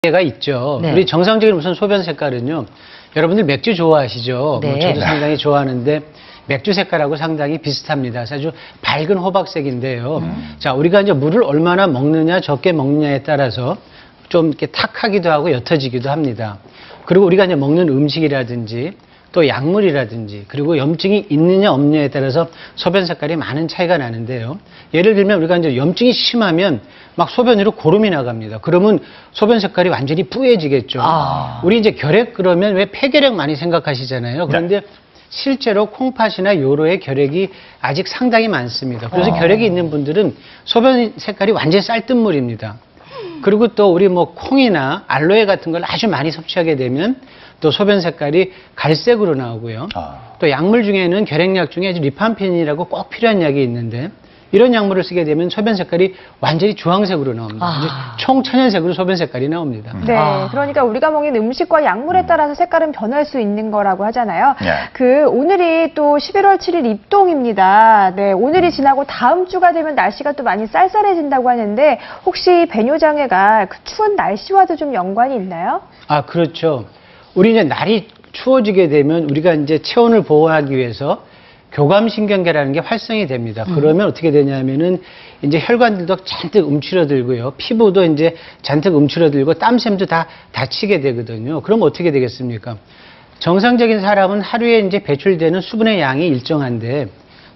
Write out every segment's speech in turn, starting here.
가 있죠. 네. 우리 정상적인 우선 소변 색깔은요. 여러분들 맥주 좋아하시죠? 네. 뭐 저도 상당히 좋아하는데 맥주 색깔하고 상당히 비슷합니다. 아주 밝은 호박색인데요. 자, 우리가 이제 물을 얼마나 먹느냐, 적게 먹느냐에 따라서 좀 이렇게 탁하기도 하고 옅어지기도 합니다. 그리고 우리가 이제 먹는 음식이라든지 또 약물이라든지 그리고 염증이 있느냐 없느냐에 따라서 소변 색깔이 많은 차이가 나는데요. 예를 들면 우리가 이제 염증이 심하면 막 소변으로 고름이 나갑니다. 그러면 소변 색깔이 완전히 뿌얘지겠죠. 우리 이제 결핵 그러면 왜 폐결핵 많이 생각하시잖아요. 그런데 실제로 콩팥이나 요로의 결핵이 아직 상당히 많습니다. 그래서 결핵이 있는 분들은 소변 색깔이 완전히 쌀뜨물입니다. 그리고 또 우리 뭐 콩이나 알로에 같은 걸 아주 많이 섭취하게 되면 또 소변 색깔이 갈색으로 나오고요. 또 약물 중에는 결핵약 중에 리팜펜이라고 꼭 필요한 약이 있는데 이런 약물을 쓰게 되면 소변 색깔이 완전히 주황색으로 나옵니다. 총천연색으로 소변 색깔이 나옵니다. 네, 그러니까 우리가 먹는 음식과 약물에 따라서 색깔은 변할 수 있는 거라고 하잖아요. 오늘이 또 11월 7일 입동입니다. 네, 오늘이 지나고 다음 주가 되면 날씨가 또 많이 쌀쌀해진다고 하는데 혹시 배뇨장애가 그 추운 날씨와도 좀 연관이 있나요? 아, 그렇죠. 우리 이제 날이 추워지게 되면 우리가 이제 체온을 보호하기 위해서 교감신경계라는 게 활성이 됩니다. 그러면 어떻게 되냐면은 이제 혈관들도 잔뜩 움츠러들고요. 피부도 이제 잔뜩 움츠러들고 땀샘도 다 다치게 되거든요. 그럼 어떻게 되겠습니까? 정상적인 사람은 하루에 이제 배출되는 수분의 양이 일정한데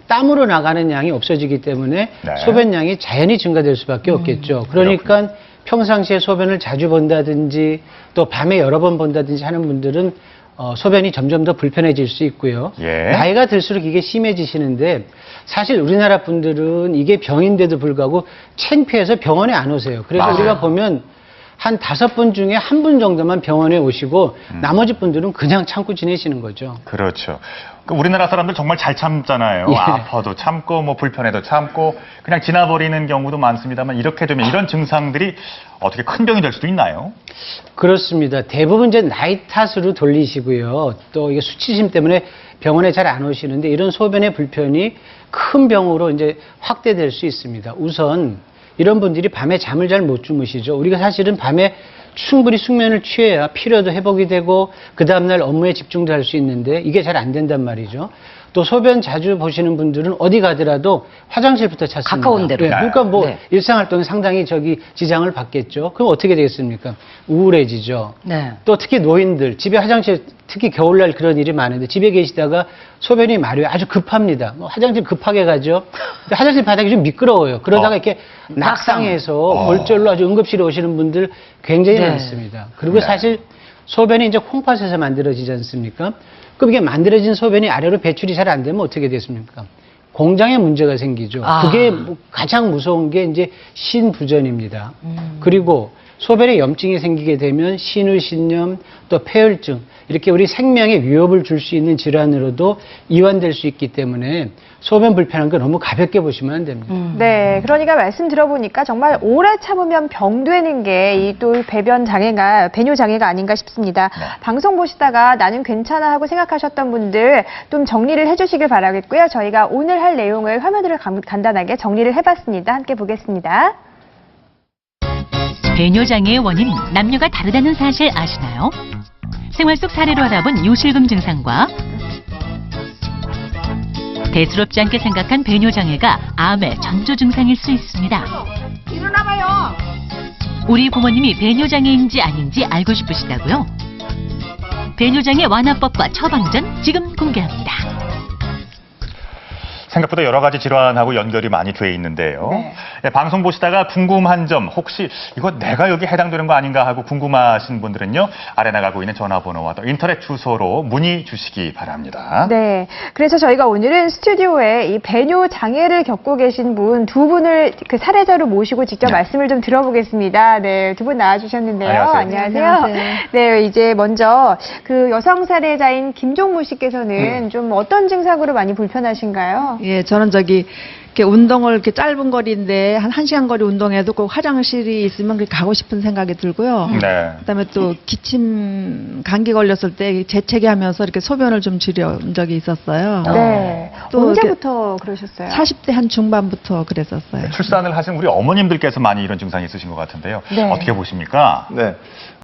땀으로 나가는 양이 없어지기 때문에 소변량이 자연히 증가될 수밖에 없겠죠. 그러니까 평상시에 소변을 자주 본다든지 또 밤에 여러 번 본다든지 하는 분들은 소변이 점점 더 불편해질 수 있고요. 나이가 들수록 이게 심해지시는데 사실 우리나라 분들은 이게 병인데도 불구하고 창피해서 병원에 안 오세요. 그래서 우리가 보면 한 5분 중에 1분 정도만 병원에 오시고 나머지 분들은 그냥 참고 지내시는 거죠. 그렇죠. 우리나라 사람들 정말 잘 참잖아요. 아파도 참고 뭐 불편해도 참고 그냥 지나버리는 경우도 많습니다만 이렇게 되면 이런 증상들이 어떻게 큰 병이 될 수도 있나요? 그렇습니다. 대부분 이제 나이 탓으로 돌리시고요. 또 이게 수치심 때문에 병원에 잘 안 오시는데 이런 소변의 불편이 큰 병으로 이제 확대될 수 있습니다. 우선 이런 분들이 밤에 잠을 잘 못 주무시죠. 우리가 사실은 밤에 충분히 숙면을 취해야 피로도 회복이 되고 그 다음날 업무에 집중도 할 수 있는데 이게 잘 안 된단 말이죠. 또 소변 자주 보시는 분들은 어디 가더라도 화장실부터 찾습니다. 가까운 데로. 그러니까 뭐 일상활동에 상당히 지장을 받겠죠. 그럼 어떻게 되겠습니까? 우울해지죠. 또 특히 노인들 집에 화장실 특히 겨울날 그런 일이 많은데 집에 계시다가 소변이 마려워 아주 급합니다. 뭐 화장실 급하게 가죠. 근데 화장실 바닥이 좀 미끄러워요. 그러다가 이렇게 낙상해서 골절로 아주 응급실에 오시는 분들 굉장히 많습니다. 그리고 사실 소변이 이제 콩팥에서 만들어지지 않습니까? 그럼 이게 만들어진 소변이 아래로 배출이 잘 안 되면 어떻게 됐습니까? 공장에 문제가 생기죠. 그게 가장 무서운 게 이제 신부전입니다. 그리고 소변에 염증이 생기게 되면 신우신염 또 폐혈증 이렇게 우리 생명에 위협을 줄 수 있는 질환으로도 이완될 수 있기 때문에 소변 불편한 거 너무 가볍게 보시면 안 됩니다. 네, 그러니까 말씀 들어보니까 정말 오래 참으면 병되는 게 이 또 배변 장애가 배뇨 장애가 아닌가 싶습니다. 방송 보시다가 나는 괜찮아 하고 생각하셨던 분들 좀 정리를 해주시길 바라겠고요. 저희가 오늘 할 내용을 화면으로 간단하게 정리를 해봤습니다. 함께 보겠습니다. 배뇨장애의 원인, 남녀가 다르다는 사실 아시나요? 생활 속 사례로 알아본 요실금 증상과 대수롭지 않게 생각한 배뇨장애가 암의 전조 증상일 수 있습니다. 일어나봐요. 우리 부모님이 배뇨장애인지 아닌지 알고 싶으시다고요? 배뇨장애 완화법과 처방전 지금 공개합니다. 생각보다 여러 가지 질환하고 연결이 많이 돼 있는데요. 방송 보시다가 궁금한 점, 혹시 이거 내가 여기 해당되는 거 아닌가 하고 궁금하신 분들은요. 아래 나가고 있는 전화번호와 또 인터넷 주소로 문의 주시기 바랍니다. 네, 그래서 저희가 오늘은 스튜디오에 이 배뇨 장애를 겪고 계신 분 두 분을 그 사례자로 모시고 직접 말씀을 좀 들어보겠습니다. 네, 두 분 나와주셨는데요. 안녕하세요. 네, 이제 먼저 그 여성 사례자인 김종무 씨께서는 좀 어떤 증상으로 많이 불편하신가요? 예, 저는 이렇게 운동을 이렇게 짧은 거리인데 한 1시간 거리 운동해도 꼭 화장실이 있으면 그렇게 가고 싶은 생각이 들고요. 네. 그다음에 또 기침 감기 걸렸을 때 재채기 하면서 이렇게 소변을 좀 줄여온 적이 있었어요. 네. 또 언제부터 그러셨어요? 40대 한 중반부터 그랬었어요. 출산을 하신 우리 어머님들께서 많이 이런 증상이 있으신 것 같은데요. 네. 어떻게 보십니까? 네.